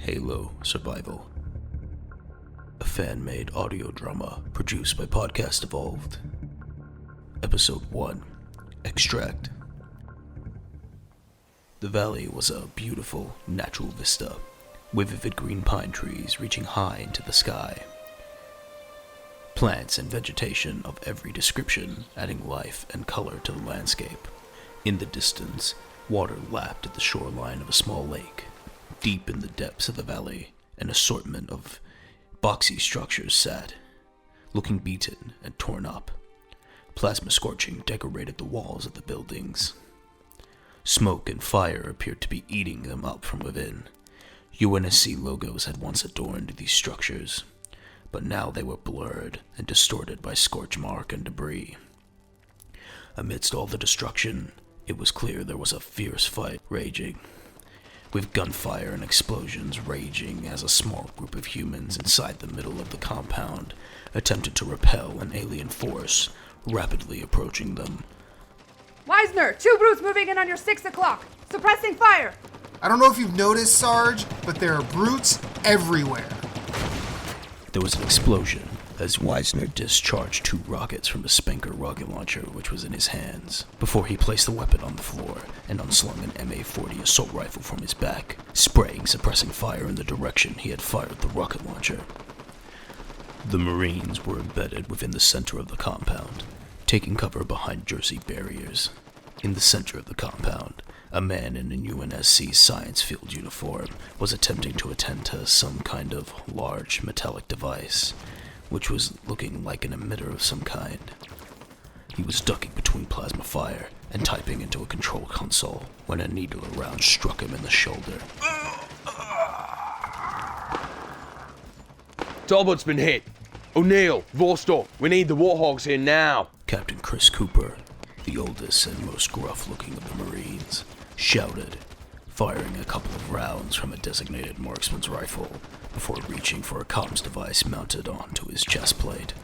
Halo Survival, a fan-made audio drama produced by Podcast Evolved. Episode 1, Extract. The valley was a beautiful, natural vista, with vivid green pine trees reaching high into the sky. Plants and vegetation of every description adding life and color to the landscape. In the distance, water lapped at the shoreline of a small lake. Deep in the depths of the valley, an assortment of boxy structures sat, looking beaten and torn up. Plasma scorching decorated the walls of the buildings. Smoke and fire appeared to be eating them up from within. UNSC logos had once adorned these structures, but now they were blurred and distorted by scorch mark and debris. Amidst all the destruction, it was clear there was a fierce fight raging, with gunfire and explosions raging as a small group of humans inside the middle of the compound attempted to repel an alien force rapidly approaching them. Weisner, 2 brutes moving in on your 6 o'clock, suppressing fire! I don't know if you've noticed, Sarge, but there are brutes everywhere. There was an explosion as Weisner discharged 2 rockets from a Spanker rocket launcher which was in his hands, before he placed the weapon on the floor and unslung an MA-40 assault rifle from his back, spraying suppressing fire in the direction he had fired the rocket launcher. The Marines were embedded within the center of the compound, taking cover behind jersey barriers. In the center of the compound, a man in an UNSC science field uniform was attempting to attend to some kind of large metallic device, which was looking like an emitter of some kind. He was ducking between plasma fire and typing into a control console when a needler round struck him in the shoulder. Talbot's been hit. O'Neill, Vostok, we need the Warthogs here now. Captain Chris Cooper, the oldest and most gruff-looking of the Marines, shouted, firing a couple of rounds from a designated marksman's rifle before reaching for a comms device mounted onto his chest plate.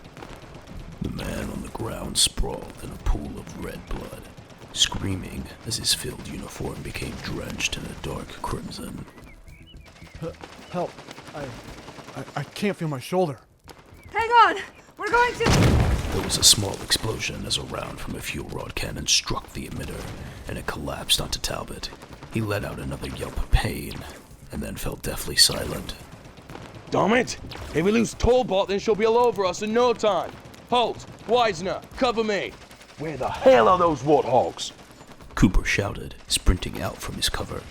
The man on the ground sprawled in a pool of red blood, screaming as his filled uniform became drenched in a dark crimson. Help. I can't feel my shoulder. Hang on! We're going to... There was a small explosion as a round from a fuel rod cannon struck the emitter, and it collapsed onto Talbot. He let out another yelp of pain, and then fell deathly silent. Damn it! If we lose Talbot, then she'll be all over us in no time. Holt, Weisner, cover me. Where the hell are those Warthogs? Cooper shouted, sprinting out from his cover.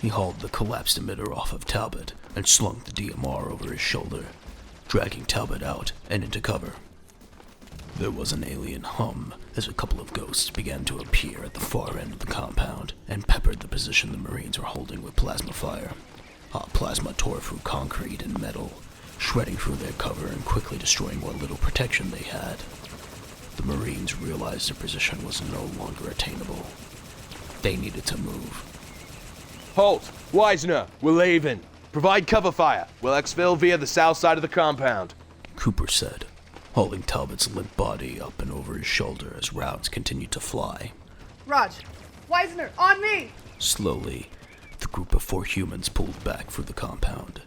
He hauled the collapsed emitter off of Talbot and slung the DMR over his shoulder, dragging Talbot out and into cover. There was an alien hum as a couple of ghosts began to appear at the far end of the compound and peppered the position the Marines were holding with plasma fire. Hot plasma tore through concrete and metal, shredding through their cover and quickly destroying what little protection they had. The Marines realized their position was no longer attainable. They needed to move. Holt, Weisner, we're leaving. Provide cover fire. We'll exfil via the south side of the compound. Cooper said, hauling Talbot's limp body up and over his shoulder as rounds continued to fly. Raj, Weisner, on me! Slowly, the group of 4 humans pulled back through the compound.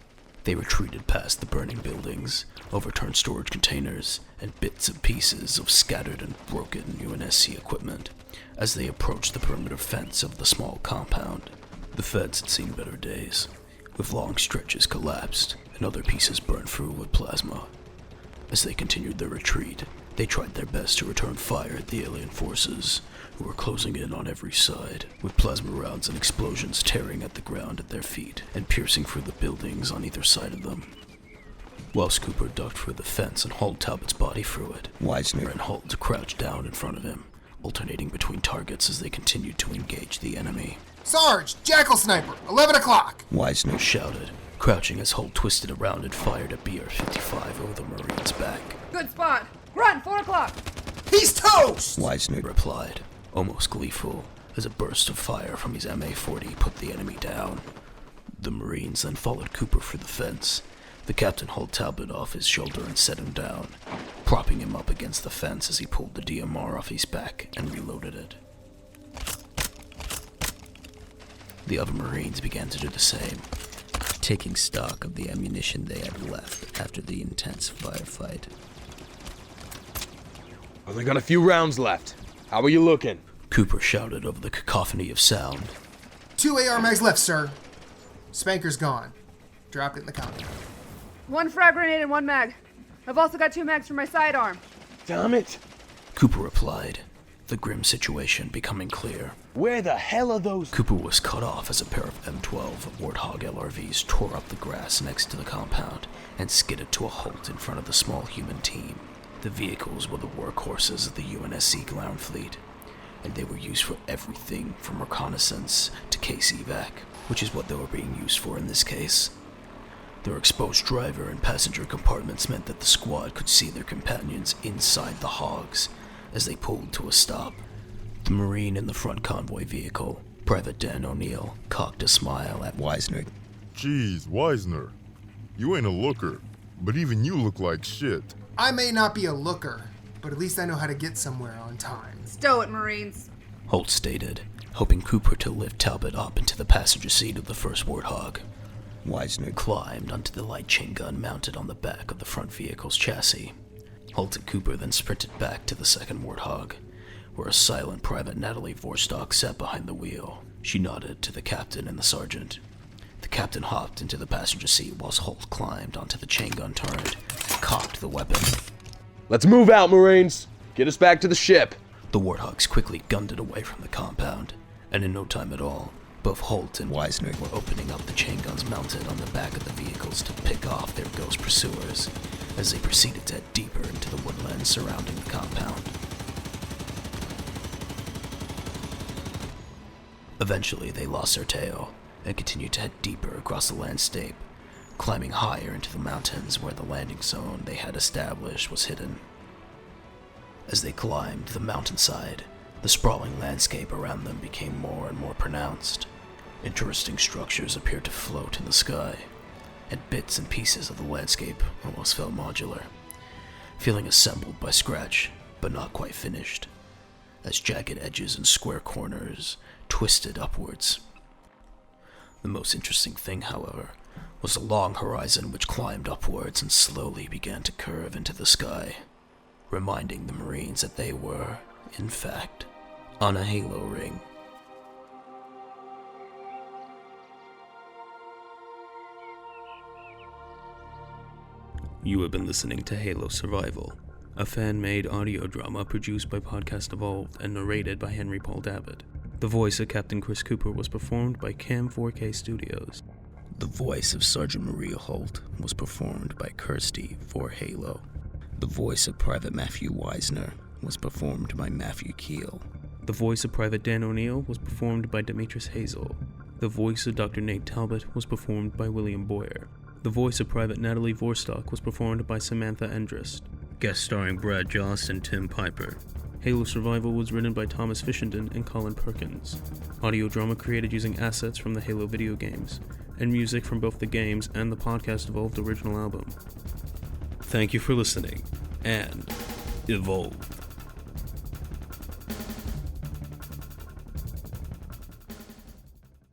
They retreated past the burning buildings, overturned storage containers, and bits and pieces of scattered and broken UNSC equipment as they approached the perimeter fence of the small compound. The fence had seen better days, with long stretches collapsed and other pieces burned through with plasma. As they continued their retreat, they tried their best to return fire at the alien forces, who were closing in on every side, with plasma rounds and explosions tearing at the ground at their feet and piercing through the buildings on either side of them. Whilst Cooper ducked through the fence and hauled Talbot's body through it, Weisner and Holt crouched down in front of him, alternating between targets as they continued to engage the enemy. Sarge, Jackal Sniper, 11 o'clock! Weisner shouted, crouching as Holt twisted around and fired a BR-55 over the Marine's back. Good spot! Run, 4 o'clock! He's toast! Weisner replied, almost gleeful, as a burst of fire from his MA-40 put the enemy down. The Marines then followed Cooper through the fence. The captain hauled Talbot off his shoulder and set him down, propping him up against the fence as he pulled the DMR off his back and reloaded it. The other Marines began to do the same. taking stock of the ammunition they had left after the intense firefight. Only got a few rounds left. How are you looking? Cooper shouted over the cacophony of sound. 2 AR mags left, sir. Spanker's gone. Dropped it in the counter. 1 frag grenade and 1 mag. I've also got 2 mags for my sidearm. Damn it! Cooper replied, the grim situation becoming clear. Where the hell are those? Cooper was cut off as a pair of M12 Warthog LRVs tore up the grass next to the compound and skidded to a halt in front of the small human team. The vehicles were the workhorses of the UNSC ground fleet, and they were used for everything from reconnaissance to case evac, which is what they were being used for in this case. Their exposed driver and passenger compartments meant that the squad could see their companions inside the hogs as they pulled to a stop. The Marine in the front convoy vehicle, Private Dan O'Neill, cocked a smile at Wisner. Jeez, Wisner. You ain't a looker, but even you look like shit. I may not be a looker, but at least I know how to get somewhere on time. Stow it, Marines. Holt stated, hoping Cooper to lift Talbot up into the passenger seat of the first Warthog. Wisner climbed onto the light chain gun mounted on the back of the front vehicle's chassis. Holt and Cooper then sprinted back to the second Warthog, where a silent Private Natalie Vorstock sat behind the wheel. She nodded to the captain and the sergeant. The captain hopped into the passenger seat whilst Holt climbed onto the chain gun turret and cocked the weapon. Let's move out, Marines! Get us back to the ship! The Warthogs quickly gunned it away from the compound, and in no time at all, both Holt and Wisner were opening up the chain guns mounted on the back of the vehicles to pick off their ghost pursuers as they proceeded to head deeper into the woodlands surrounding the compound. Eventually, they lost their tail and continued to head deeper across the landscape, climbing higher into the mountains where the landing zone they had established was hidden. As they climbed the mountainside, the sprawling landscape around them became more and more pronounced. Interesting structures appeared to float in the sky, and bits and pieces of the landscape almost felt modular, feeling assembled by scratch, but not quite finished, as jagged edges and square corners twisted upwards. The most interesting thing, however, was the long horizon which climbed upwards and slowly began to curve into the sky, reminding the Marines that they were, in fact, on a halo ring. You have been listening to Halo Survival, a fan-made audio drama produced by Podcast Evolved and narrated by Henry Paul David. The voice of Captain Chris Cooper was performed by Cam 4K Studios. The voice of Sergeant Maria Holt was performed by Kirsty for Halo. The voice of Private Matthew Wisner was performed by Matthew Keel. The voice of Private Dan O'Neill was performed by Demetrius Hazel. The voice of Dr. Nate Talbot was performed by William Boyer. The voice of Private Natalie Vorstock was performed by Samantha Endrist. Guest starring Brad Jost and Tim Piper. Halo Survival was written by Thomas Fishenden and Colin Perkins. Audio drama created using assets from the Halo video games, and music from both the games and the Podcast Evolved original album. Thank you for listening, and evolve.